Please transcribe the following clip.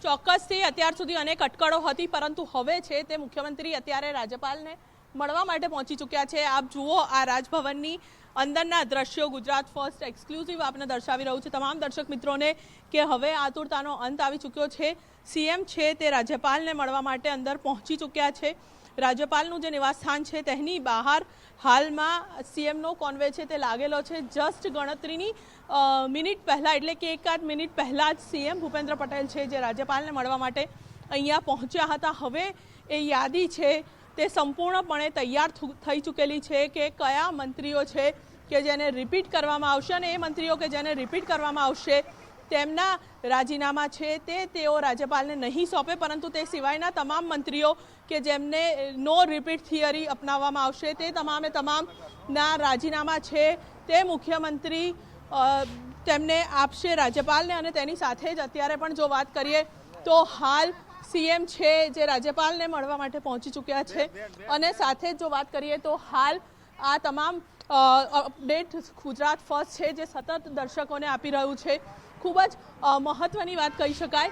ચોક્કસથી અત્યાર સુધી અનેક અટકળો હતી, પરંતુ હવે છે તે મુખ્યમંત્રી અત્યારે રાજ્યપાલને મળવા માટે પહોંચી ચૂક્યા છે। આપ જુઓ આ રાજભવનની અંદરના દ્રશ્યો ગુજરાત ફર્સ્ટ એક્સક્લુઝિવ આપને દર્શાવી રહ્યું છે તમામ દર્શક મિત્રોને કે હવે આતુરતાનો અંત આવી ચૂક્યો છે। સીએમ છે તે રાજ્યપાલને મળવા માટે અંદર પહોંચી ચૂક્યા છે। રાજ્યપાલનું જે નિવાસસ્થાન છે તેની બહાર હાલમાં સીએમનો કોન્વે છે તે લાગેલો છે। જસ્ટ ગણતરીની મિનિટ પહેલાં એટલે કે એકાદ મિનિટ પહેલાં જ સીએમ ભૂપેન્દ્ર પટેલ છે જે રાજ્યપાલને મળવા માટે અહીંયા પહોંચ્યા હતા। હવે એ યાદી છે તે સંપૂર્ણપણે તૈયાર થઈ ચૂકેલી છે કે કયા મંત્રીઓ છે કે જેને રિપીટ કરવામાં આવશે અને એ મંત્રીઓ કે જેને રિપીટ કરવામાં આવશે તેમના રાજીનામા છે તે તેઓ રાજ્યપાલને નહીં સોંપે, પરંતુ તે સિવાયના તમામ મંત્રીઓ કે જેમને નો રિપીટ થિયરી અપનાવવામાં આવશે તે તમામે તમામના રાજીનામા છે તે મુખ્યમંત્રી તેમને આપશે રાજ્યપાલને। અને તેની સાથે જ અત્યારે પણ જો વાત કરીએ તો હાલ સીએમ છે જે રાજ્યપાલને મળવા માટે પહોંચી ચૂક્યા છે અને સાથે જ જો વાત કરીએ તો હાલ આ તમામ અપડેટ ગુજરાત ફર્સ્ટ છે જે સતત દર્શકોને આપી રહ્યું છે। ખૂબ જ મહત્વની વાત કહી શકાય